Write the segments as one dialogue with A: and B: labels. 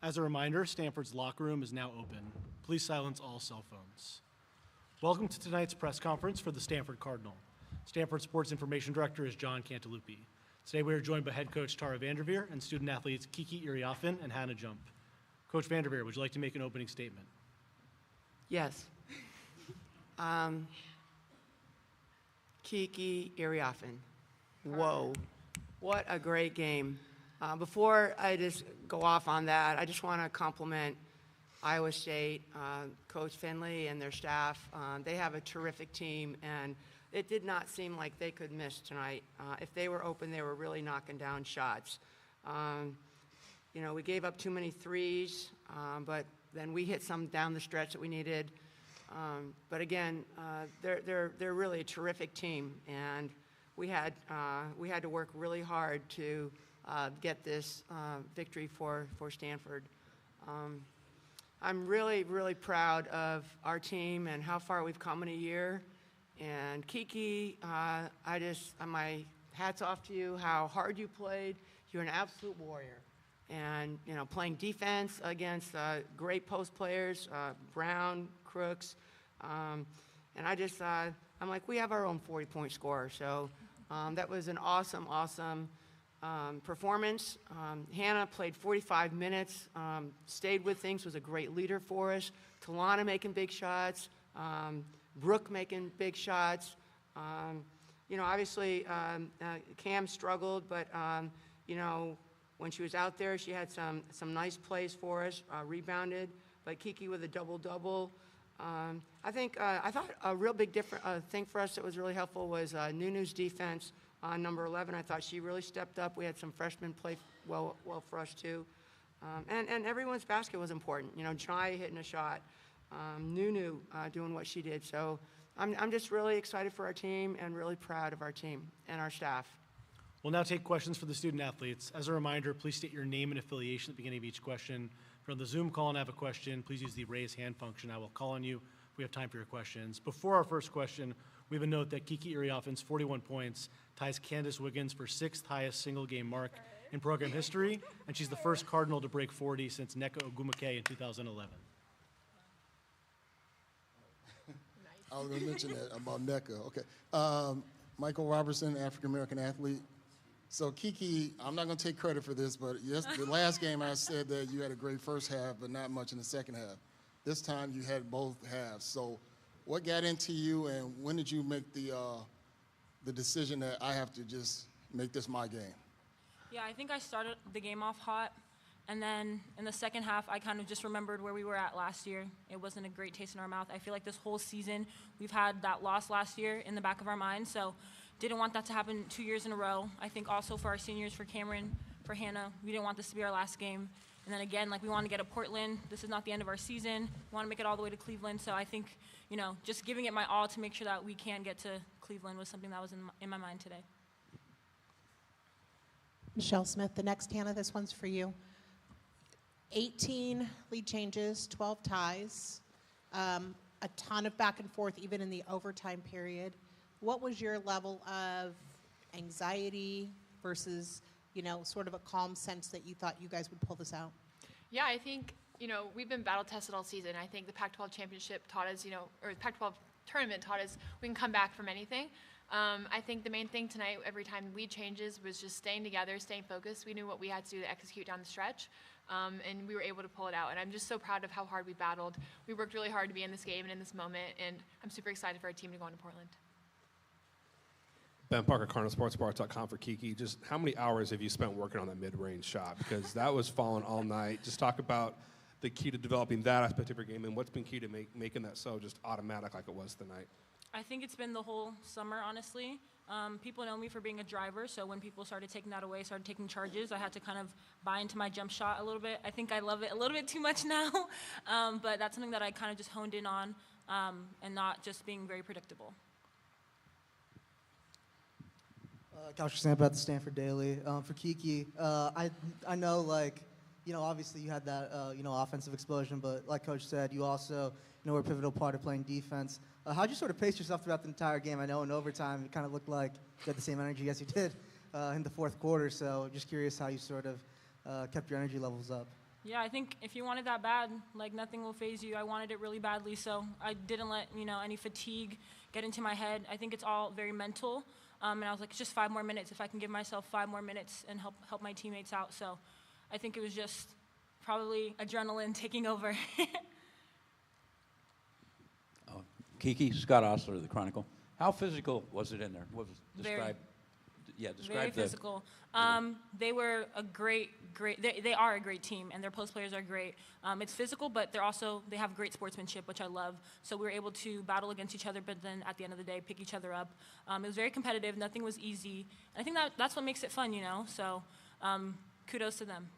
A: As a reminder, Stanford's locker room is now open. Please silence all cell phones. Welcome to tonight's press conference for the Stanford Cardinal. Stanford Sports Information Director is John Cantalupi. Today we are joined by head coach Tara VanDerveer and student athletes Kiki Iriafen and Hannah Jump. Coach VanDerveer, would you like to make an opening statement?
B: Yes. Kiki Iriafen. Whoa. What a great game. Before I just go off on that, I just want to compliment Iowa State, Coach Fennelly and their staff. They have a terrific team, and it did not seem like they could miss tonight. If they were open, they were really knocking down shots. We gave up too many threes, but then we hit some down the stretch that we needed. But again, they're really a terrific team, and we had to work really hard to get this victory for Stanford. I'm really, really proud of our team and how far we've come in a year. And Kiki, my hat's off to you, how hard you played. You're an absolute warrior. And, playing defense against great post players, Brown, Crooks. And I'm like, we have our own 40-point scorer. So that was an awesome performance. Hannah played 45 minutes, stayed with things, was a great leader for us. Talana making big shots, Brooke making big shots. Obviously Cam struggled, but when she was out there, she had some nice plays for us, rebounded. But Kiki with a double-double. I thought a real big thing for us that was really helpful was Nunu's defense. Number 11, I thought she really stepped up. We had some freshmen play well for us too. And everyone's basket was important. Jai hitting a shot, Nunu doing what she did. So I'm just really excited for our team and really proud of our team and our staff.
A: We'll now take questions for the student athletes. As a reminder, please state your name and affiliation at the beginning of each question. If you're on the Zoom call and have a question, please use the raise hand function. I will call on you if we have time for your questions. Before our first question, we have a note that Kiki Iriafen's 41 points ties Candace Wiggins for 6th highest single-game mark in program history, and she's the first Cardinal to break 40 since Nneka Ogwumike in 2011.
C: I was going to mention that about Nneka. Okay. Michael Robertson, African-American athlete. So, Kiki, I'm not going to take credit for this, but the last game I said that you had a great first half, but not much in the second half. This time you had both halves. So, what got into you, and when did you make the decision that I have to just make this my game?
D: Yeah, I think I started the game off hot, and then in the second half, I kind of just remembered where we were at last year. It wasn't a great taste in our mouth. I feel like this whole season, we've had that loss last year in the back of our minds, so didn't want that to happen 2 years in a row. I think also for our seniors, for Cameron, for Hannah, we didn't want this to be our last game. And then again, we want to get to Portland. This is not the end of our season. We want to make it all the way to Cleveland. So I think, just giving it my all to make sure that we can get to Cleveland was something that was in my mind today.
E: Michelle Smith, the next Hannah, this one's for you. 18 lead changes, 12 ties, a ton of back and forth, even in the overtime period. What was your level of anxiety versus, sort of a calm sense that you thought you guys would pull this out?
F: Yeah, I think, we've been battle tested all season. I think the Pac-12 championship taught us, or the Pac-12 tournament taught us we can come back from anything. I think the main thing tonight, every time lead changes, was just staying together, staying focused. We knew what we had to do to execute down the stretch, and we were able to pull it out. And I'm just so proud of how hard we battled. We worked really hard to be in this game and in this moment, and I'm super excited for our team to go into Portland.
G: Ben Parker, CardinalSportsBar.com for Kiki. Just how many hours have you spent working on that mid-range shot? Because that was falling all night. Just talk about the key to developing that aspect of your game and what's been key to making that so just automatic like it was tonight.
D: I think it's been the whole summer, honestly. People know me for being a driver, so when people started taking that away, started taking charges, I had to kind of buy into my jump shot a little bit. I think I love it a little bit too much now, but that's something that I kind of just honed in on and not just being very predictable.
H: Couch Samp at the Stanford Daily. For Kiki, I know, obviously you had that, offensive explosion, but like Coach said, you also, were a pivotal part of playing defense. How'd you sort of pace yourself throughout the entire game? I know in overtime it kind of looked like you had the same energy as you did in the fourth quarter, so just curious how you sort of kept your energy levels up.
D: Yeah, I think if you want it that bad, like nothing will faze you. I wanted it really badly, so I didn't let any fatigue get into my head. I think it's all very mental, and I was like, it's just 5 more minutes. If I can give myself 5 more minutes and help my teammates out, so I think it was just probably adrenaline taking over.
I: Kiki, Scott Osler of the Chronicle. How physical was it in there? What was
D: Very.
I: describe
D: Very
I: the
D: physical. They were a great. They are a great team, and their post players are great. It's physical, but they have great sportsmanship, which I love. So we were able to battle against each other, but then at the end of the day, pick each other up. It was very competitive. Nothing was easy. And I think that's what makes it fun, So kudos to them.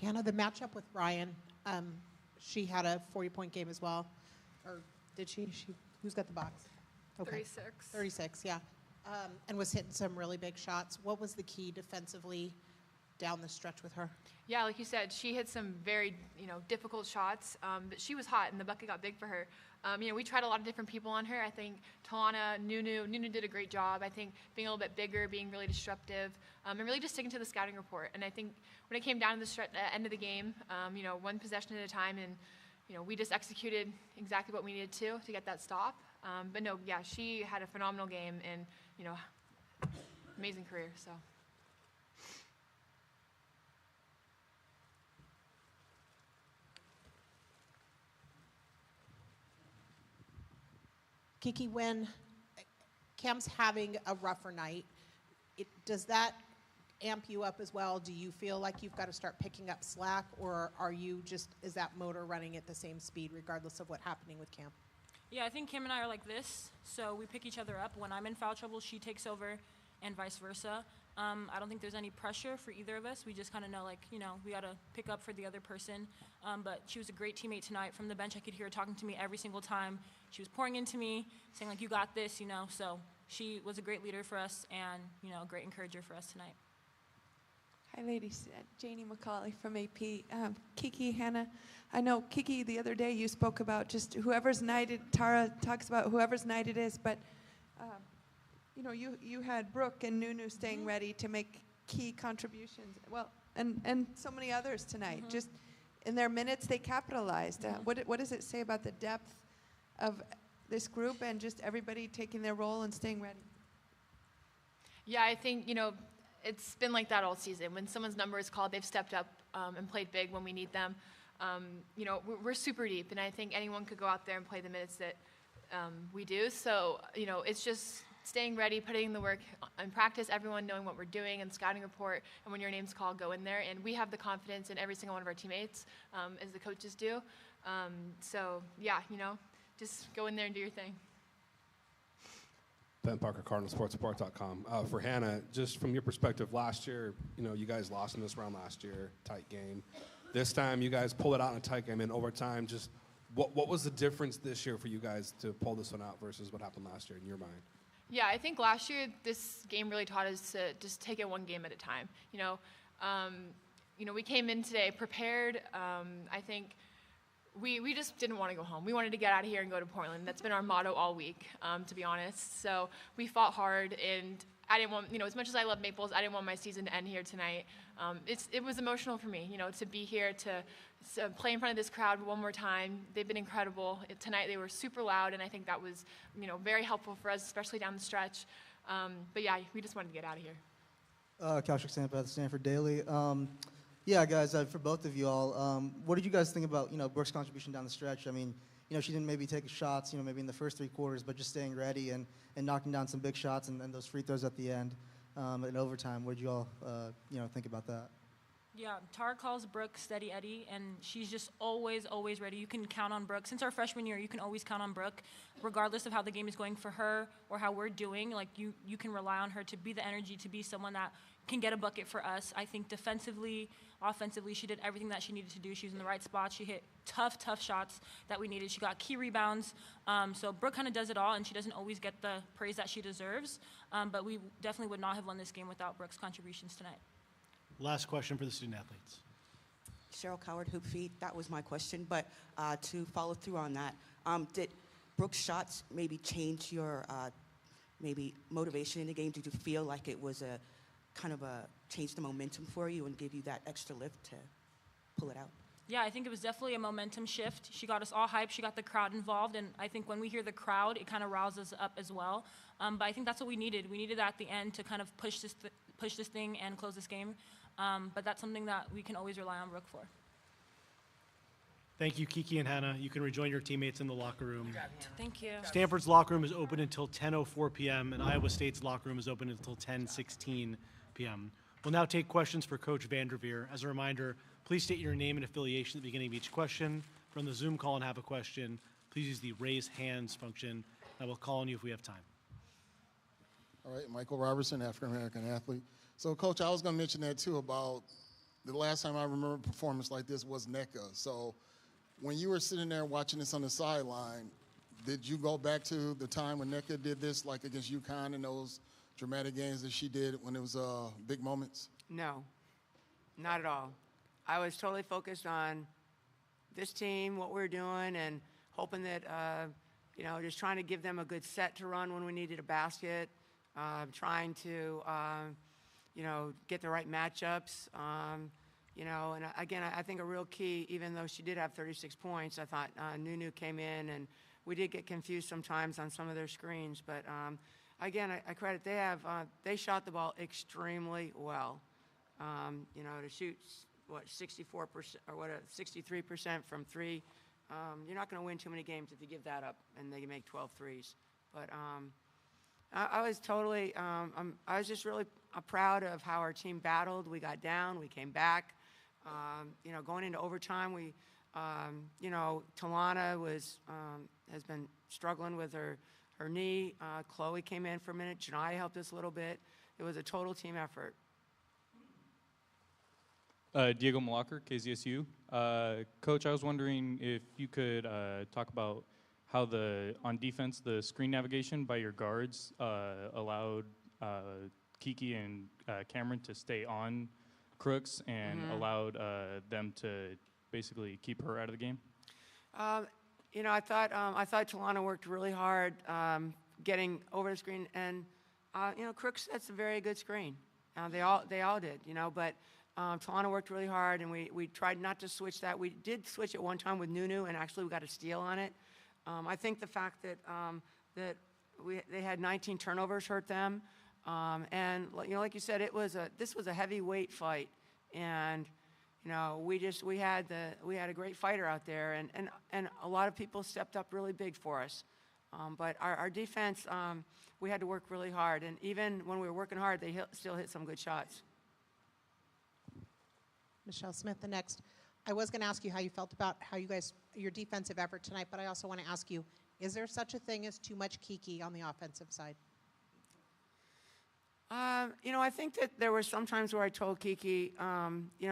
E: Hannah, the matchup with Ryan, she had a 40-point game as well. Or did she? Who's got the box?
F: 36.
E: 36, yeah. And was hitting some really big shots. What was the key defensively down the stretch with her?
F: Yeah, like you said, she hit some very, difficult shots, but she was hot and the bucket got big for her. We tried a lot of different people on her. I think Talana, Nunu did a great job. I think being a little bit bigger, being really disruptive, and really just sticking to the scouting report. And I think when it came down to the end of the game, one possession at a time, and we just executed exactly what we needed to get that stop. But no, yeah, she had a phenomenal game and amazing career. So.
E: Kiki, when Cam's having a rougher night, does that amp you up as well? Do you feel like you've got to start picking up slack, or is that motor running at the same speed regardless of what's happening with Cam?
D: Yeah, I think Kim and I are like this, so we pick each other up. When I'm in foul trouble, she takes over, and vice versa. I don't think there's any pressure for either of us. We just kind of know, we got to pick up for the other person. But she was a great teammate tonight. From the bench, I could hear her talking to me every single time. She was pouring into me, saying, you got this, So she was a great leader for us and, a great encourager for us tonight.
J: Hi, ladies. Janie McCauley from AP. Kiki, Hannah, I know, Kiki, the other day you spoke about just whoever's night Tara talks about whoever's night it is, but, you had Brooke and Nunu staying ready to make key contributions. Well, and so many others tonight. Just in their minutes, they capitalized. What does it say about the depth of this group and just everybody taking their role and staying ready?
F: Yeah, I think, it's been like that all season. When someone's number is called, they've stepped up and played big when we need them. We're super deep, and I think anyone could go out there and play the minutes that we do. So, it's just staying ready, putting in the work in practice, everyone knowing what we're doing and scouting report, and when your name's called, go in there. And we have the confidence in every single one of our teammates, as the coaches do. So, yeah, just go in there and do your thing.
G: Ben Parker, CardinalSportsReport.com. For Hannah, just from your perspective, last year, you guys lost in this round last year, tight game. This time, you guys pulled it out in a tight game in overtime. Just what was the difference this year for you guys to pull this one out versus what happened last year in your mind?
F: Yeah, I think last year this game really taught us to just take it one game at a time. We came in today prepared. I think we just didn't want to go home. We wanted to get out of here and go to Portland. That's been our motto all week, to be honest. So we fought hard, and I didn't want, as much as I love Maples, I didn't want my season to end here tonight. It was emotional for me, to be here, to play in front of this crowd one more time. They've been incredible. Tonight they were super loud, and I think that was, very helpful for us, especially down the stretch. But yeah, we just wanted to get out of here.
H: Kaushik Sampa at the Stanford Daily. Yeah, guys, for both of you all, what did you guys think about, Brooke's contribution down the stretch? I mean, she didn't maybe take shots, maybe in the first 3 quarters, but just staying ready and knocking down some big shots and those free throws at the end in overtime. What did you all, think about that?
D: Yeah, Tara calls Brooke Steady Eddie, and she's just always, always ready. You can count on Brooke. Since our freshman year, you can always count on Brooke, regardless of how the game is going for her or how we're doing. You can rely on her to be the energy, to be someone that can get a bucket for us. I think defensively, offensively, she did everything that she needed to do. She was in the right spot. She hit tough shots that we needed. She got key rebounds. So Brooke kind of does it all, and she doesn't always get the praise that she deserves. But we definitely would not have won this game without Brooke's contributions tonight.
A: Last question for the student athletes.
K: Cheryl Coward, Hoop Feet. That was my question. But to follow through on that, did Brooke's shots maybe change your maybe motivation in the game? Did you feel like it was a kind of change the momentum for you and give you that extra lift to pull it out?
D: Yeah, I think it was definitely a momentum shift. She got us all hyped. She got the crowd involved, and I think when we hear the crowd, it kind of rouses us up as well. But I think that's what we needed. We needed that at the end to kind of push this thing and close this game. But that's something that we can always rely on Brooke for.
A: Thank you, Kiki and Hannah. You can rejoin your teammates in the locker room.
D: Thank you.
A: Stanford's locker room is open until 10:04 p.m., and Iowa State's locker room is open until 10:16 p.m. We'll now take questions for Coach VanDerveer. As a reminder, please state your name and affiliation at the beginning of each question. If you're on the Zoom call and have a question, please use the raise hands function. I will call on you if we have time.
C: All right, Michael Robertson, African-American athlete. So, Coach, I was going to mention that, too, about the last time I remember a performance like this was NECA. So when you were sitting there watching this on the sideline, did you go back to the time when NECA did this, like against UConn in those dramatic games that she did when it was big moments?
B: No, not at all. I was totally focused on this team, what we're doing, and hoping that, just trying to give them a good set to run when we needed a basket, trying to, get the right matchups. And again, I think a real key, even though she did have 36 points, I thought Nunu came in, and we did get confused sometimes on some of their screens. But again, I credit they shot the ball extremely well. To shoot 64% or 63% from three. You're not going to win too many games if you give that up and they make 12 threes. But I was totally, I was just really proud of how our team battled. We got down, we came back. Going into overtime, Talana has been struggling with her knee. Chloe came in for a minute. Janai helped us a little bit. It was a total team effort.
L: Diego Malacher, KZSU. Coach, I was wondering if you could talk about how on defense, the screen navigation by your guards allowed Kiki and Cameron to stay on Crooks and allowed them to basically keep her out of the game.
B: I thought Talana worked really hard getting over the screen, and Crooks, that's a very good screen. They all did, but Talana worked really hard, and we tried not to switch that. We did switch it one time with Nunu, and actually we got a steal on it. I think the fact that they had 19 turnovers hurt them, and like you said, this was a heavyweight fight, and we had a great fighter out there, and a lot of people stepped up really big for us. But our defense, we had to work really hard, and even when we were working hard, they still hit some good shots.
E: Michelle Smith, the next. I was going to ask you how you felt about your defensive effort tonight, but I also want to ask you, is there such a thing as too much Kiki on the offensive side?
B: I think that there were some times where I told Kiki,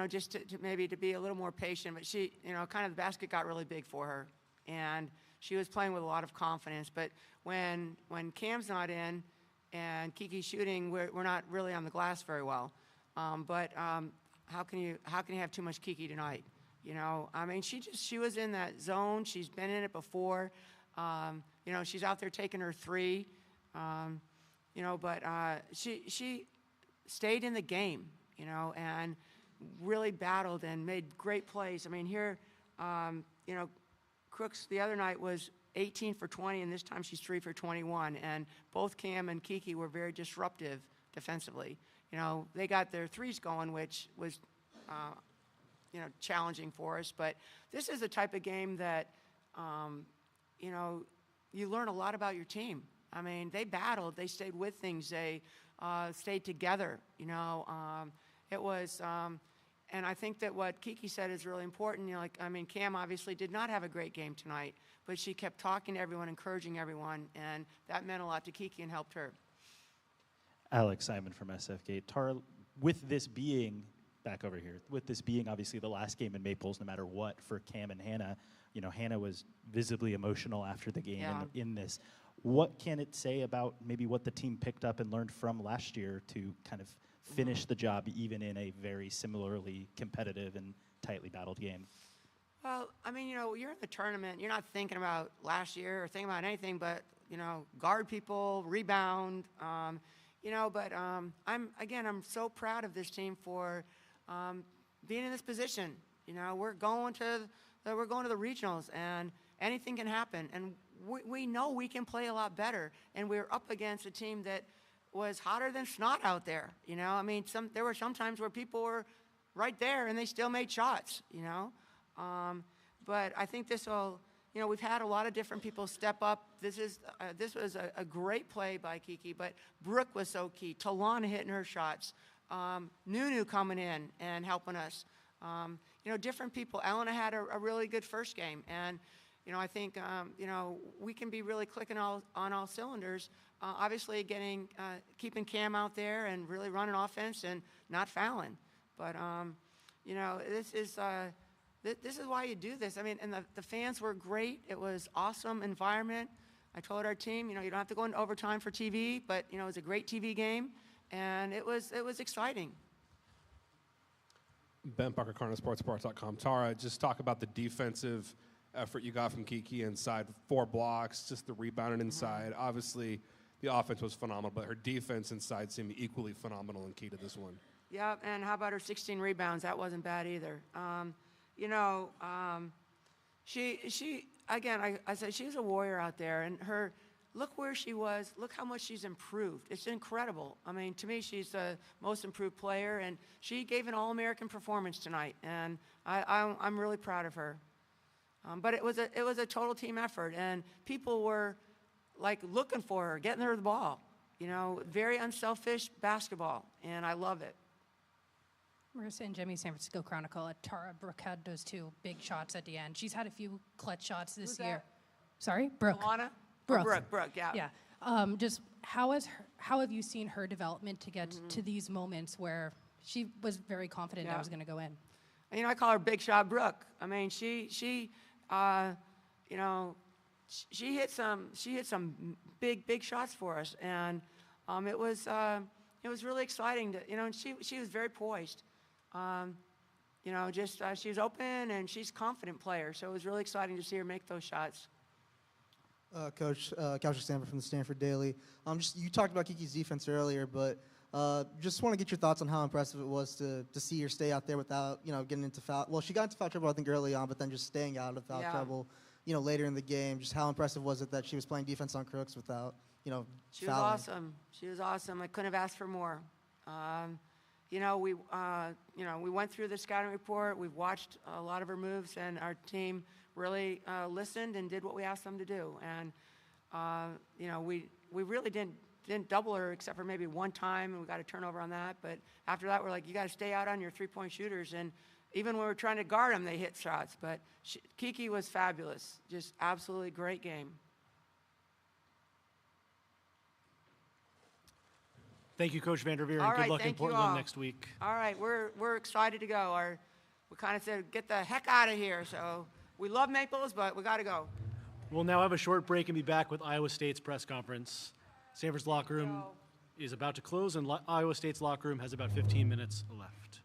B: just to maybe to be a little more patient, but she, kind of the basket got really big for her, and she was playing with a lot of confidence. But when Cam's not in and Kiki's shooting, we're not really on the glass very well. But how can you have too much Kiki tonight? She was in that zone. She's been in it before. She's out there taking her three. But she stayed in the game, and really battled and made great plays. Here, Crooks the other night was 18 for 20, and this time she's 3 for 21. And both Cam and Kiki were very disruptive defensively. They got their threes going, which was, challenging for us. But this is the type of game that, you learn a lot about your team. They battled. They stayed with things. They stayed together. It was, and I think that what Kiki said is really important. Cam obviously did not have a great game tonight, but she kept talking to everyone, encouraging everyone, and that meant a lot to Kiki and helped her.
M: Alex Simon from SF Gate. Tara, with this being, back over here, with this being obviously the last game in Maples, no matter what, for Cam and Hannah, Hannah was visibly emotional after the game in this. What can it say about maybe what the team picked up and learned from last year to kind of finish the job even in a very similarly competitive and tightly battled game?
B: Well, you're in the tournament. You're not thinking about last year or thinking about anything but, guard people, rebound. But I'm so proud of this team for being in this position. We're going to the regionals, and anything can happen. And we know we can play a lot better. And we're up against a team that was hotter than snot out there. There were some times where people were right there and they still made shots. But I think this will. We've had a lot of different people step up. This was a great play by Kiki, but Brooke was so key. Talana hitting her shots. Nunu coming in and helping us. Different people. Elena had a really good first game. And, I think, we can be really clicking on all cylinders. Obviously keeping Cam out there and really running offense and not fouling. But, this is why you do this. And the fans were great. It was awesome environment. I told our team, you don't have to go into overtime for TV, but, it was a great TV game, and it was exciting.
G: Ben Parker, CardinalSportsParts.com. Tara, just talk about the defensive effort you got from Kiki inside, 4 blocks, just the rebounding inside. Obviously, the offense was phenomenal, but her defense inside seemed equally phenomenal and key to this one.
B: Yeah, and how about her 16 rebounds? That wasn't bad either. She again, I said she's a warrior out there, and look where she was, look how much she's improved. It's incredible. To me, she's the most improved player, and she gave an All-American performance tonight, and I'm really proud of her. But it was a total team effort, and people were like looking for her, getting her the ball. Very unselfish basketball, and I love it.
N: Marissa and Jimmy, San Francisco Chronicle. Tara Brooke had those 2 big shots at the end. She's had a few clutch shots this year. Sorry, Brooke.
B: Alana? Brooke, yeah.
N: Yeah. Just how have you seen her development to get to these moments where she was very confident that was going to go in?
B: I call her Big Shot Brooke. She hit some big shots for us, and it was really exciting to, and she was very poised. She's open and she's a confident player, so it was really exciting to see her make those shots.
H: Coach Stanford from the Stanford Daily. You talked about Kiki's defense earlier, but just want to get your thoughts on how impressive it was to see her stay out there without getting into foul. Well, she got into foul trouble I think early on, but then just staying out of foul trouble. Later in the game. Just how impressive was it that she was playing defense on Crooks without
B: She was awesome. She was awesome. I couldn't have asked for more. We went through the scouting report. We've watched a lot of her moves, and our team really listened and did what we asked them to do. And we really didn't double her except for maybe one time, and we got a turnover on that. But after that, we're like, you got to stay out on your 3-point shooters. And even when we're trying to guard them, they hit shots. But Kiki was fabulous. Just absolutely great game.
A: Thank you, Coach VanDerveer,
B: All
A: and
B: right,
A: good luck in
B: thank you
A: Portland
B: all.
A: next week.
B: All right, we're excited to go. We kind of said, get the heck out of here. So we love Maples, but we got to go.
A: We'll now have a short break and be back with Iowa State's press conference. Stanford's locker room is about to close, and Iowa State's locker room has about 15 minutes left.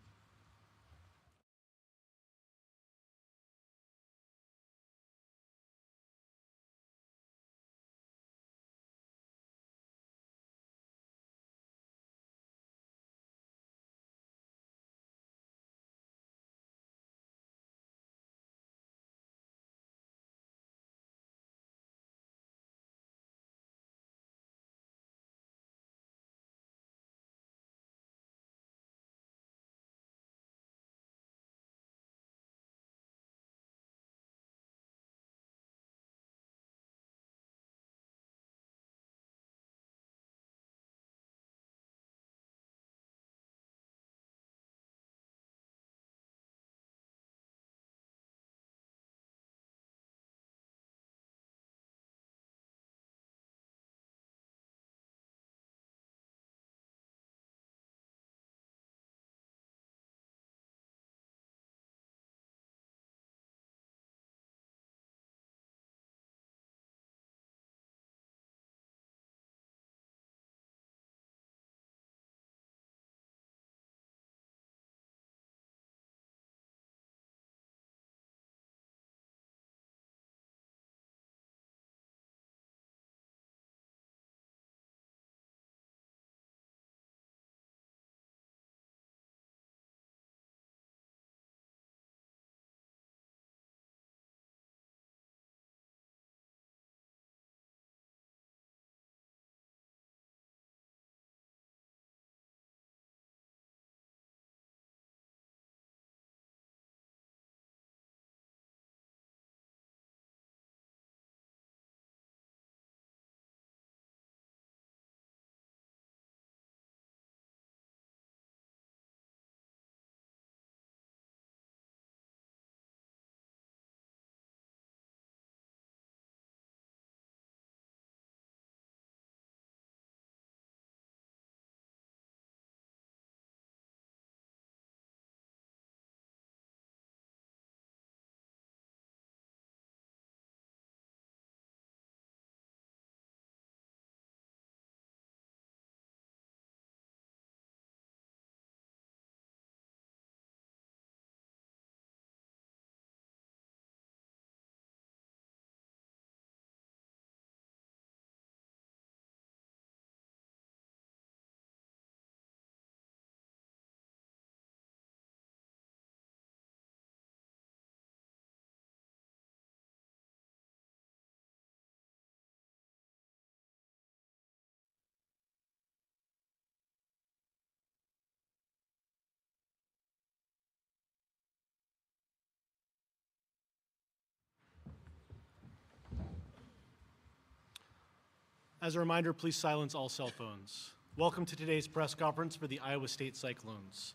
A: As a reminder, please silence all cell phones. Welcome to today's press conference for the Iowa State Cyclones.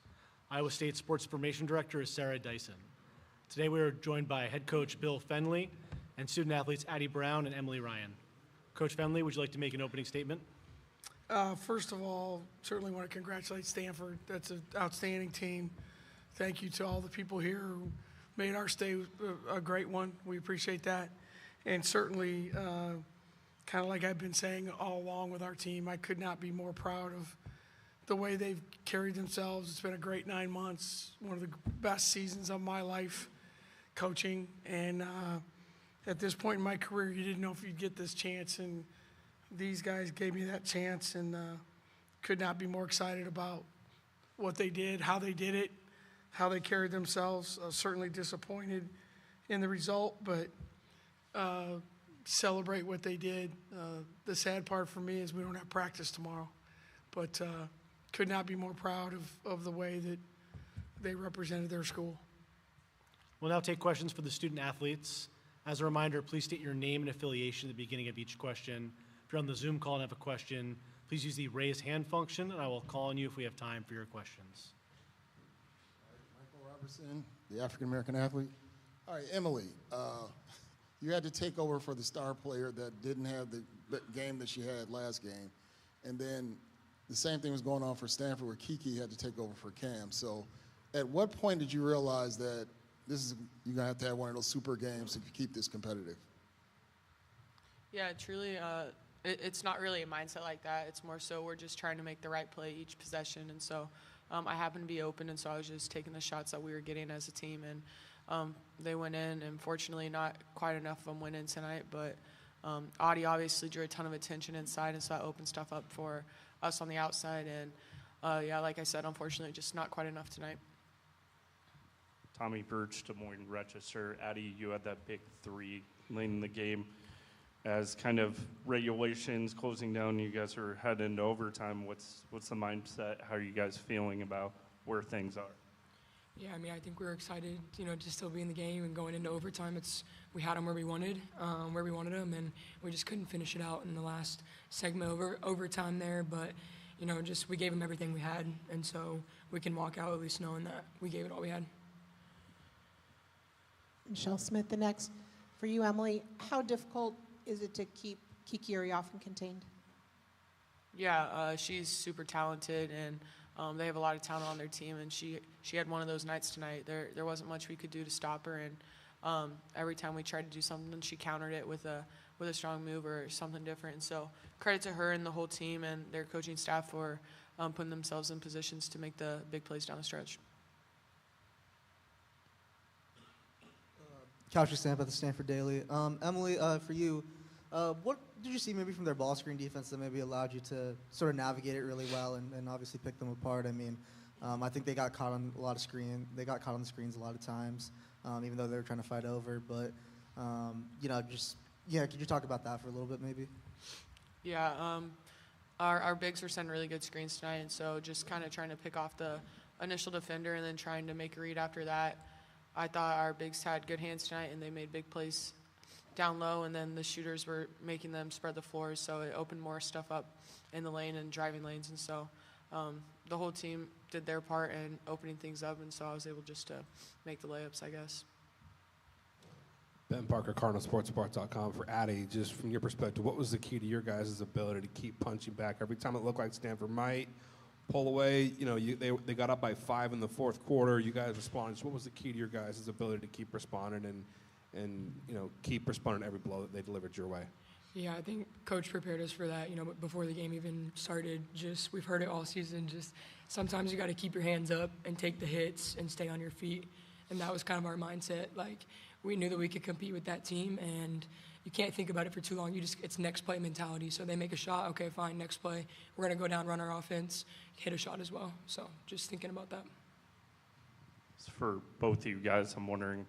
A: Iowa State Sports Information Director is Sarah Dyson. Today we are joined by head coach Bill Fennelly and student athletes Addie Brown and Emily Ryan. Coach Fennelly, would you like to make an opening statement?
O: First of all, certainly want to congratulate Stanford. That's an outstanding team. Thank you to all the people here who made our stay a great one. We appreciate that. And certainly, kind of like I've been saying all along with our team, I could not be more proud of the way they've carried themselves. It's been a great 9 months, one of the best seasons of my life coaching. And at this point in my career, you didn't know if you'd get this chance. And these guys gave me that chance, and could not be more excited about what they did, how they did it, how they carried themselves. Certainly disappointed in the result, but celebrate what they did. The sad part for me is we don't have practice tomorrow, but could not be more proud of the way that they represented their school.
A: We'll now take questions for the student athletes. As a reminder, please state your name and affiliation at the beginning of each question. If you're on the Zoom call and have a question, please use the raise hand function, and I will call on you if we have time for your questions.
C: Michael Robertson, the African-American athlete. All right, Emily, you had to take over for the star player that didn't have the game that she had last game. And then the same thing was going on for Stanford where Kiki had to take over for Cam. So at what point did you realize that you're going to have one of those super games to keep this competitive?
P: Yeah, truly, it's not really a mindset like that. It's more so we're just trying to make the right play each possession. And so I happened to be open, and so I was just taking the shots that we were getting as a team. And they went in, and fortunately not quite enough of them went in tonight. But Audie obviously drew a ton of attention inside, and so that opened stuff up for us on the outside. And, yeah, like I said, unfortunately just not quite enough tonight.
Q: Tommy Birch, Des Moines Register. Addie, you had that big three late in the game. As kind of regulations closing down, you guys are heading into overtime. What's the mindset? How are you guys feeling about where things are?
R: Yeah, I mean, I think we're excited, to still be in the game and going into overtime. We had them where we wanted them, and we just couldn't finish it out in the last segment overtime there. But, we gave them everything we had, and so we can walk out at least knowing that we gave it all we had.
E: Michelle Smith, the next. For you, Emily, how difficult is it to keep Kiki Urioffen contained?
P: Yeah, she's super talented, and they have a lot of talent on their team, and she had one of those nights tonight. There wasn't much we could do to stop her, and every time we tried to do something, she countered it with a strong move or something different. And so credit to her and the whole team and their coaching staff for putting themselves in positions to make the big plays down the stretch.
H: Couch Stamp at the Stanford Daily. Emily, for you, what did you see maybe from their ball screen defense that maybe allowed you to sort of navigate it really well and obviously pick them apart? I mean, I think they got caught on a lot of They got caught on the screens a lot of times, even though they were trying to fight over. But could you talk about that for a little bit, maybe?
P: Yeah, our bigs were sending really good screens tonight, and so just kind of trying to pick off the initial defender and then trying to make a read after that. I thought our bigs had good hands tonight, and they made big plays down low, and then the shooters were making them spread the floor, so it opened more stuff up in the lane and driving lanes. And so the whole team did their part in opening things up, and so I was able just to make the layups, I guess.
G: Ben Parker, CardinalSportsReport.com. For Addie, just from your perspective, what was the key to your guys' ability to keep punching back? Every time it looked like Stanford might pull away, they got up by 5 in the fourth quarter. You guys responded. So what was the key to your guys' ability to keep responding and keep responding to every blow that they delivered your way?
R: Yeah, I think Coach prepared us for that, before the game even started. We've heard it all season. Sometimes you got to keep your hands up and take the hits and stay on your feet. And that was kind of our mindset. We knew that we could compete with that team, and you can't think about it for too long. It's next play mentality. So they make a shot, okay, fine, next play. We're going to go down, run our offense, hit a shot as well. So just thinking about that.
Q: For both of you guys, I'm wondering,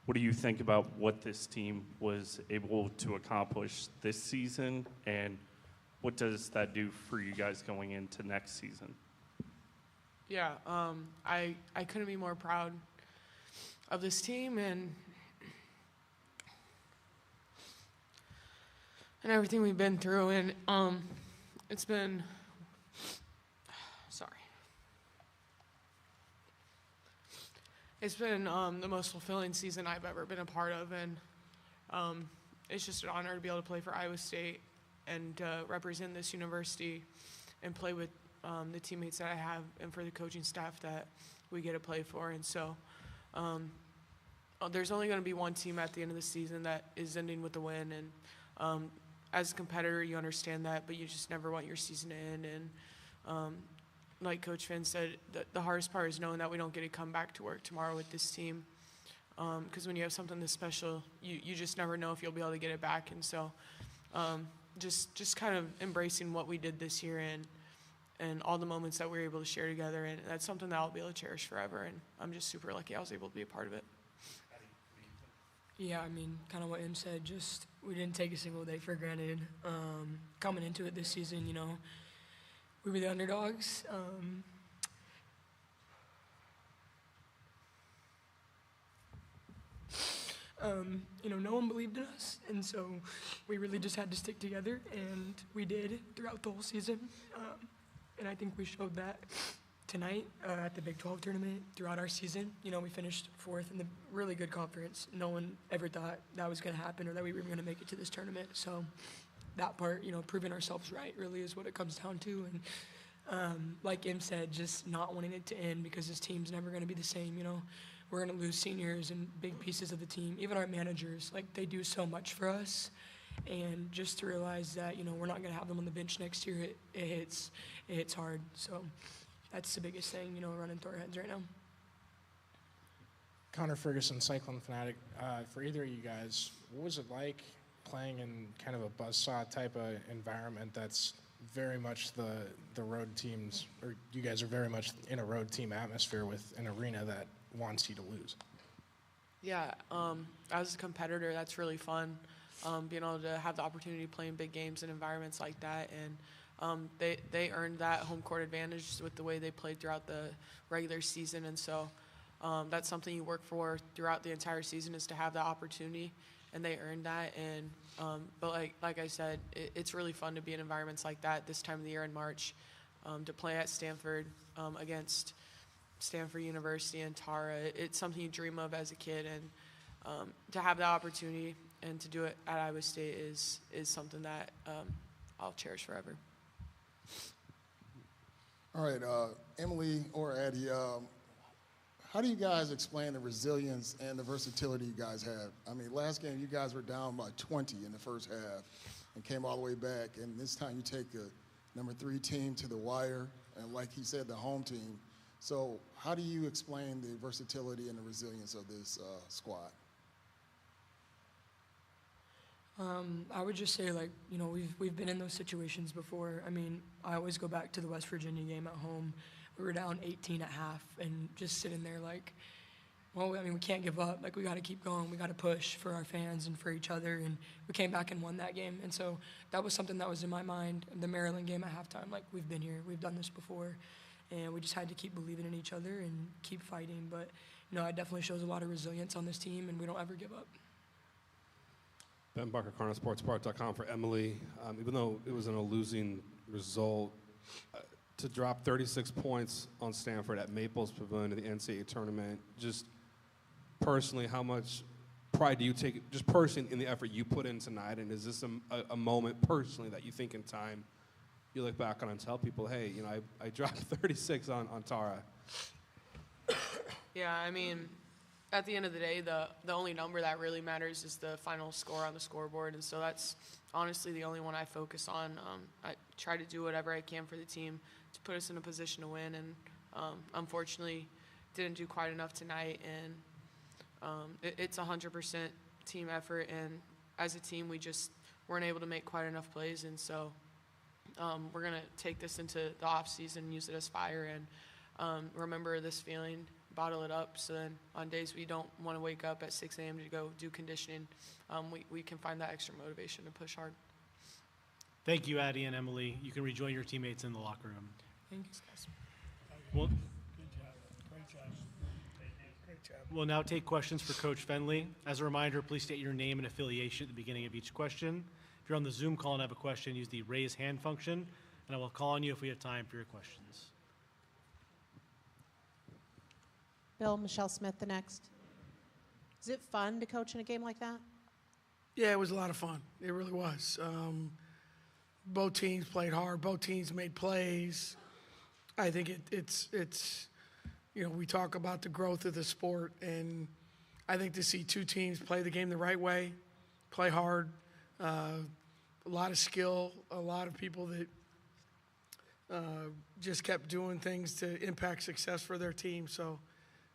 Q: what do you think about what this team was able to accomplish this season, and what does that do for you guys going into next season?
P: Yeah, I couldn't be more proud of this team, and and everything we've been through. And it's been, sorry. It's been the most fulfilling season I've ever been a part of, and it's just an honor to be able to play for Iowa State and represent this university and play with the teammates that I have and for the coaching staff that we get to play for. And so there's only going to be one team at the end of the season that is ending with a win, and as a competitor you understand that, but you just never want your season to end. And like Coach Finn said, the hardest part is knowing that we don't get to come back to work tomorrow with this team, because when you have something this special, you just never know if you'll be able to get it back. And so just kind of embracing what we did this year and all the moments that we were able to share together, and that's something that I'll be able to cherish forever, and I'm just super lucky I was able to be a part of it.
R: Yeah, I mean, kind of what Em said, just we didn't take a single day for granted. Coming into it this season, you know, we were the underdogs. You know, no one believed in us, and so we really just had to stick together, and we did throughout the whole season. And I think we showed that tonight at the Big 12 tournament throughout our season. You know, we finished 4th in the really good conference. No one ever thought that was going to happen or that we were going to make it to this tournament. So that part, you know, proving ourselves right really is what it comes down to. And like Em said, just not wanting it to end because this team's never going to be the same. You know, we're going to lose seniors and big pieces of the team. Even our managers, like, they do so much for us. And just to realize that, you know, we're not going to have them on the bench next year, it hits hard. So that's the biggest thing, you know, running through our heads right now.
S: Connor Ferguson, Cyclone Fanatic. For either of you guys, what was it like playing in kind of a buzzsaw type of environment that's very much the road teams, or you guys are very much in a road team atmosphere with an arena that wants you to lose?
P: Yeah, as a competitor, that's really fun. Being able to have the opportunity to play in big games and environments like that, and they earned that home court advantage with the way they played throughout the regular season, and so that's something you work for throughout the entire season, is to have that opportunity, and they earned that. And but like I said, it's really fun to be in environments like that this time of the year in March, to play at Stanford against Stanford University and Tara. It's something you dream of as a kid, and to have that opportunity and to do it at Iowa State is something that I'll cherish forever.
C: All right, Emily or Addie, how do you guys explain the resilience and the versatility you guys have? I mean, last game you guys were down by 20 in the first half and came all the way back, and this time you take a number 3 team to the wire, and like he said, the home team. So how do you explain the versatility and the resilience of this squad?
R: I would just say, like, you know, we've been in those situations before. I mean, I always go back to the West Virginia game at home. We were down 18 at half and just sitting there like, well, I mean, we can't give up. Like, we got to keep going. We got to push for our fans and for each other. And we came back and won that game. And so that was something that was in my mind. The Maryland game at halftime, like, we've been here. We've done this before. And we just had to keep believing in each other and keep fighting. But, you know, it definitely shows a lot of resilience on this team, and we don't ever give up.
G: Ben Barker, CardinalSportsPart.com for Emily. Even though it was in a losing result, to drop 36 points on Stanford at Maples Pavilion in the NCAA tournament, just personally, how much pride do you take, just personally, in the effort you put in tonight? And is this a moment personally that you think in time you look back on and tell people, hey, you know, I dropped 36 on Tara?
P: Yeah, I mean, at the end of the day, the only number that really matters is the final score on the scoreboard, and so that's honestly the only one I focus on. I try to do whatever I can for the team to put us in a position to win, and unfortunately didn't do quite enough tonight. And it's 100% team effort, and as a team we just weren't able to make quite enough plays, and so we're going to take this into the off season, use it as fire, and remember this feeling, bottle it up, so then on days we don't want to wake up at 6 a.m. to go do conditioning, we can find that extra motivation to push hard.
A: Thank you, Addie and Emily. You can rejoin your teammates in the locker room.
R: Thanks, guys.
A: Well,
O: Good job. Great job. Great job.
A: we'll now take questions for Coach Fennelly. As a reminder, please state your name and affiliation at the beginning of each question. If you're on the Zoom call and have a question, use the raise hand function, and I will call on you if we have time for your questions.
E: Bill, Michelle Smith, the next. Is it fun to coach in a game like that?
O: Yeah, it was a lot of fun. It really was. Both teams played hard. Both teams made plays. I think it's we talk about the growth of the sport, and I think to see two teams play the game the right way, play hard, a lot of skill, a lot of people that just kept doing things to impact success for their team. So,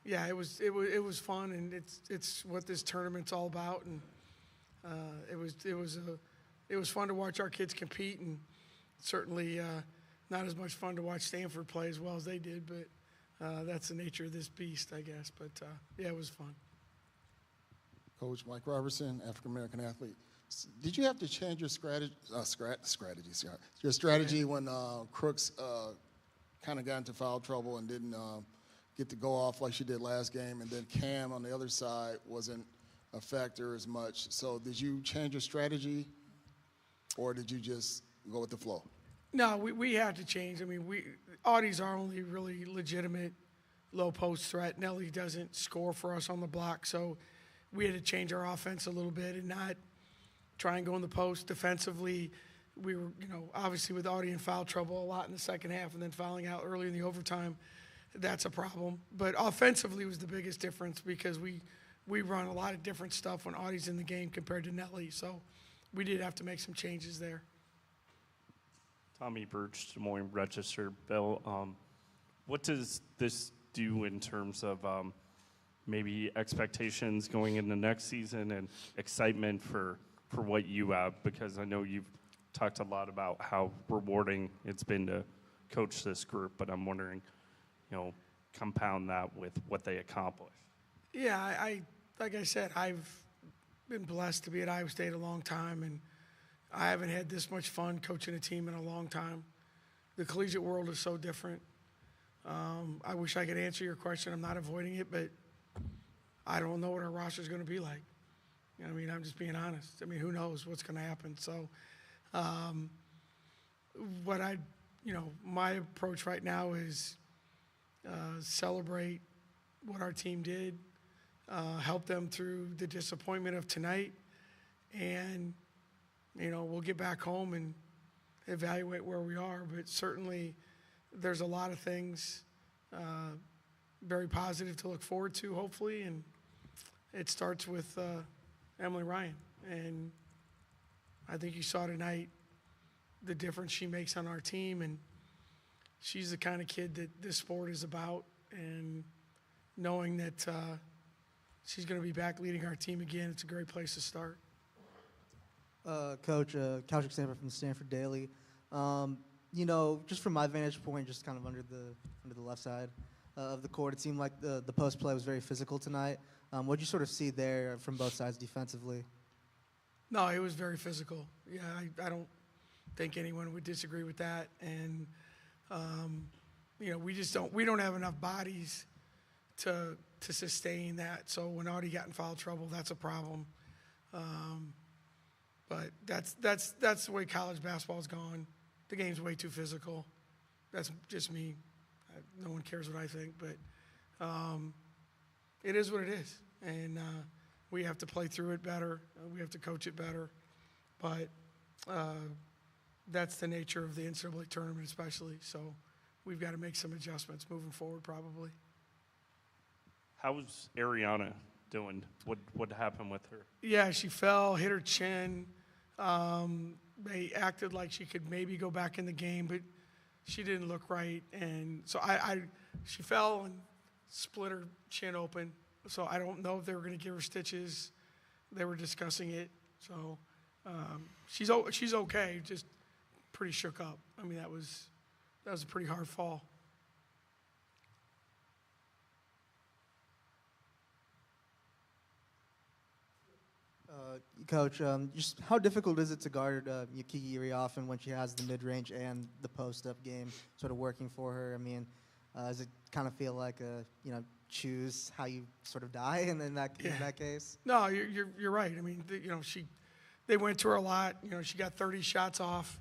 O: yeah, it was fun, and it's what this tournament's all about, and it was fun to watch our kids compete, and certainly not as much fun to watch Stanford play as well as they did, but that's the nature of this beast, I guess. But yeah, it was fun.
C: Coach Mike Robertson, African-American athlete. Did you have to change your strategy when Crooks kind of got into foul trouble and didn't get to go off like she did last game, and then Cam on the other side wasn't a factor as much? So did you change your strategy, or did you just go with the flow?
O: No, we had to change. I mean, Audie's our only really legitimate low post threat. Nelly doesn't score for us on the block, so we had to change our offense a little bit and not try and go in the post defensively. We were, obviously with Audie in foul trouble a lot in the second half, and then fouling out early in the overtime. That's a problem. But offensively was the biggest difference, because we run a lot of different stuff when Audie's in the game compared to Nelly. So we did have to make some changes there.
Q: Tommy Birch, Des Moines Register. Bill, what does this do in terms of maybe expectations going into next season and excitement for what you have? Because I know you've talked a lot about how rewarding it's been to coach this group, but I'm wondering, compound that with what they accomplish.
O: Yeah, I like I said, I've been blessed to be at Iowa State a long time, and I haven't had this much fun coaching a team in a long time. The collegiate world is so different. I wish I could answer your question. I'm not avoiding it, but I don't know what our roster is going to be like. I'm just being honest. Who knows what's going to happen? So my approach right now is celebrate what our team did, help them through the disappointment of tonight, and we'll get back home and evaluate where we are. But certainly there's a lot of things very positive to look forward to, hopefully, and it starts with Emily Ryan. And I think you saw tonight the difference she makes on our team, and she's the kind of kid that this sport is about, and knowing that she's going to be back leading our team again, it's a great place to start.
H: Coach, Couch Stanford from the Stanford Daily. Just from my vantage point, just kind of under the left side of the court, it seemed like the post play was very physical tonight. What did you sort of see there from both sides defensively?
O: No, it was very physical. Yeah, I don't think anyone would disagree with that. And we don't have enough bodies to sustain that. So when Audie got in foul trouble, that's a problem. But that's the way college basketball's gone. The game's way too physical. That's just me. No one cares what I think, but it is what it is. And we have to play through it better. We have to coach it better. But that's the nature of the NCAA tournament especially. So we've got to make some adjustments moving forward probably.
Q: How's Ariana doing? What happened with her?
O: Yeah, she fell, hit her chin. They acted like she could maybe go back in the game, but she didn't look right. And so she fell and split her chin open. So I don't know if they were going to give her stitches. They were discussing it. So she's okay, just pretty shook up. That was a pretty hard fall.
H: Coach, just how difficult is it to guard Kiki Iriafen when she has the mid-range and the post-up game sort of working for her? Does it kind of feel like choose how you sort of die in that case?
O: No, you're right. they went to her a lot. You know, she got 30 shots off.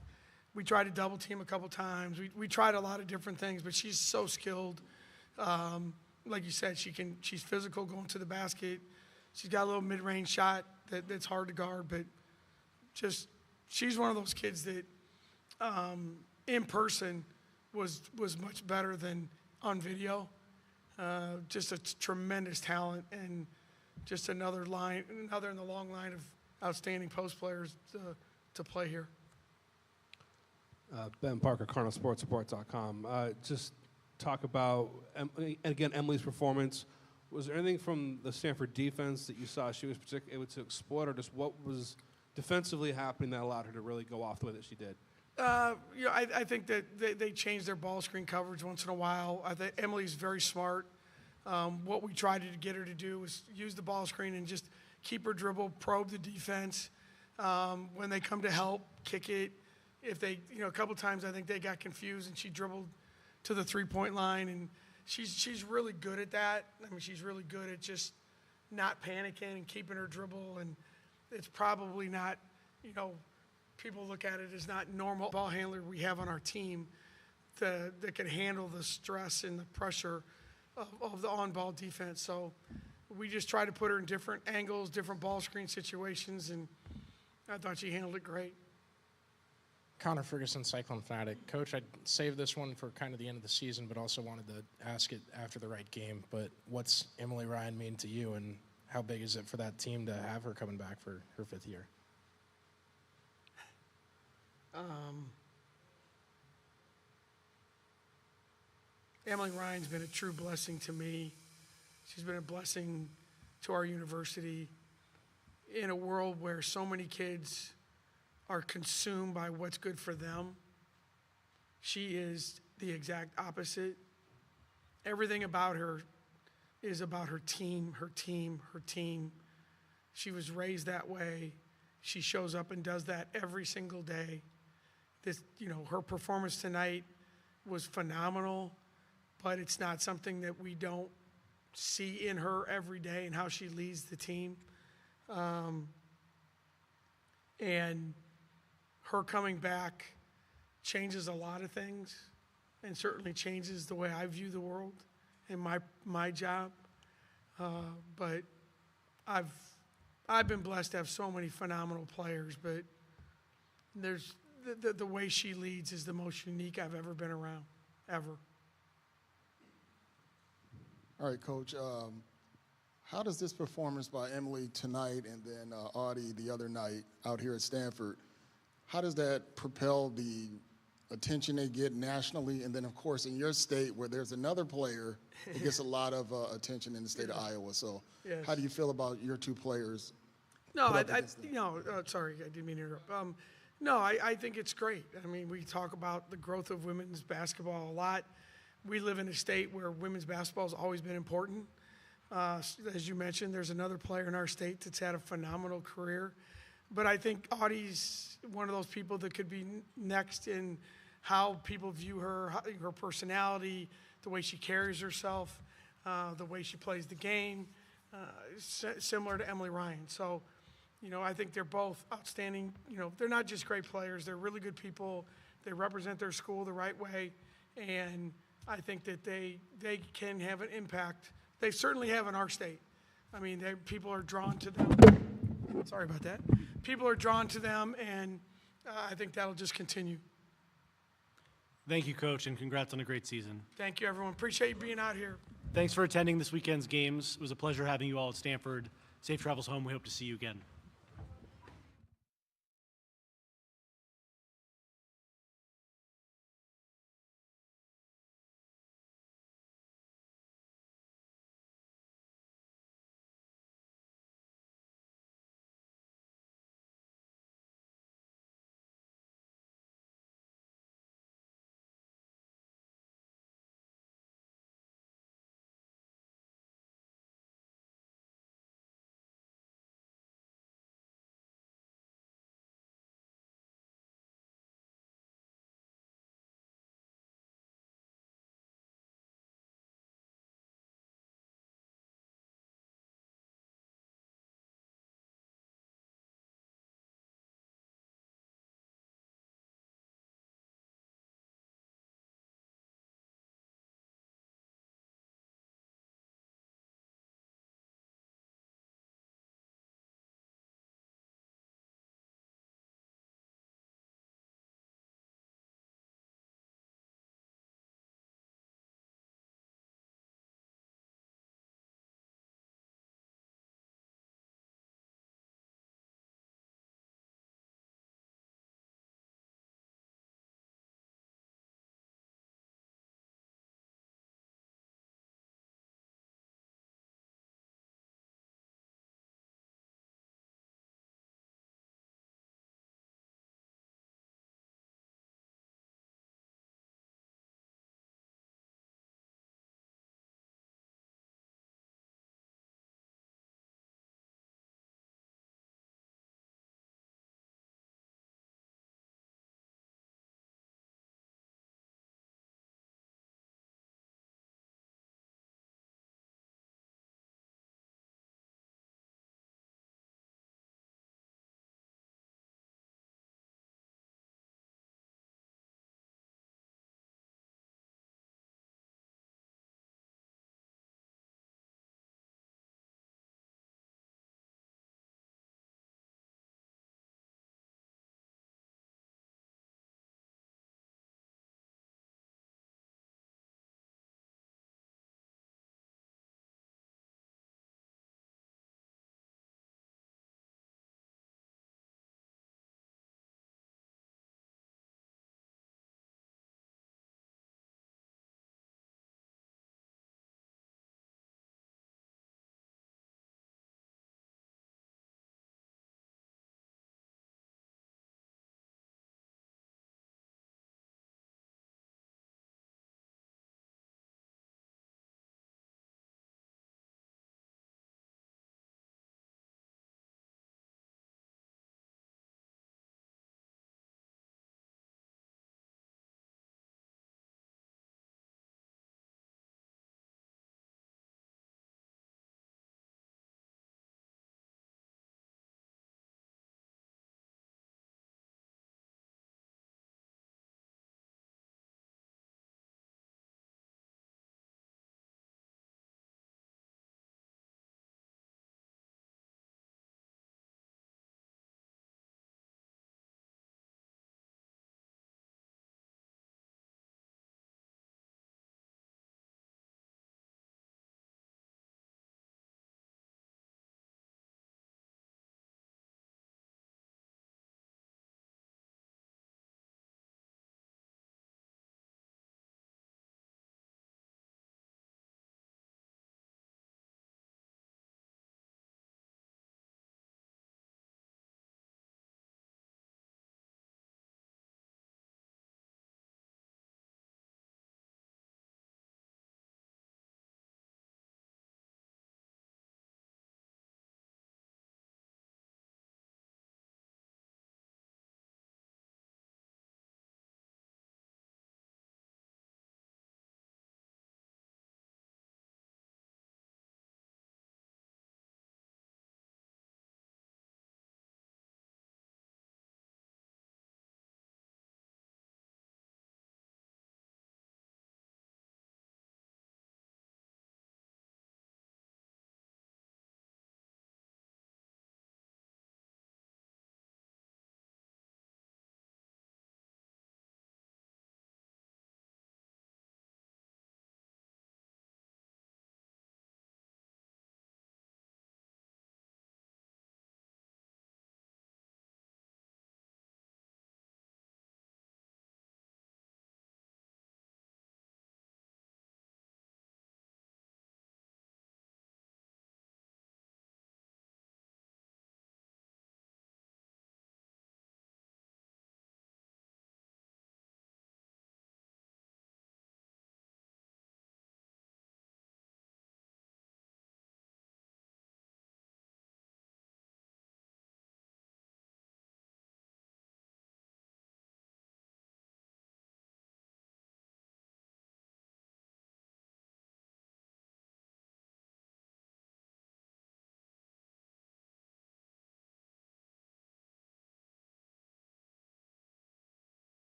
O: We tried to double team a couple times. We tried a lot of different things, but she's so skilled. Like you said, she's physical going to the basket. She's got a little mid-range shot that's hard to guard, but she's one of those kids that in person was much better than on video. Just a tremendous talent and just another in the long line of outstanding post players to play here.
G: Ben Parker, CardinalSportsReport.com. Just talk about, Emily's performance. Was there anything from the Stanford defense that you saw she was particularly able to exploit, or just what was defensively happening that allowed her to really go off the way that she did?
O: I think that they change their ball screen coverage once in a while. I think Emily's very smart. What we tried to get her to do was use the ball screen and just keep her dribble, probe the defense. When they come to help, kick it. If they, a couple times I think they got confused and she dribbled to the three-point line, and she's really good at that. I mean, she's really good at just not panicking and keeping her dribble, and it's probably not, people look at it as not normal ball handler we have on our team that can handle the stress and the pressure of the on-ball defense. So we just try to put her in different angles, different ball screen situations, and I thought she handled it great.
S: Connor Ferguson, Cyclone Fanatic. Coach, I'd save this one for kind of the end of the season, but also wanted to ask it after the right game. But what's Emily Ryan mean to you, and how big is it for that team to have her coming back for her 5th year?
O: Emily Ryan's been a true blessing to me. She's been a blessing to our university in a world where so many kids are consumed by what's good for them. She is the exact opposite. Everything about her is about her team, her team, her team. She was raised that way. She shows up and does that every single day. Her performance tonight was phenomenal, but it's not something that we don't see in her every day and how she leads the team. And her coming back changes a lot of things, and certainly changes the way I view the world and my job. But I've been blessed to have so many phenomenal players, but there's the way she leads is the most unique I've ever been around, ever.
C: All right, Coach. How does this performance by Emily tonight and then Audie the other night out here at Stanford, how does that propel the attention they get nationally? And then, of course, in your state where there's another player that gets a lot of attention in the state of Iowa. So
O: Yes.
C: How do you feel about your two players?
O: Sorry, I didn't mean to interrupt. I think it's great. I mean, we talk about the growth of women's basketball a lot. We live in a state where women's basketball has always been important. As you mentioned, there's another player in our state that's had a phenomenal career. But I think Audie's one of those people that could be next in how people view her, her personality, the way she carries herself, the way she plays the game, similar to Emily Ryan. So, I think they're both outstanding. They're not just great players. They're really good people. They represent their school the right way. And I think that they can have an impact. They certainly have in our state. I mean, people are drawn to them. Sorry about that. People are drawn to them, and I think that'll just continue.
A: Thank you, Coach, and congrats on a great season.
O: Thank you, everyone. Appreciate you being out here.
A: Thanks for attending this weekend's games. It was a pleasure having you all at Stanford. Safe travels home. We hope to see you again.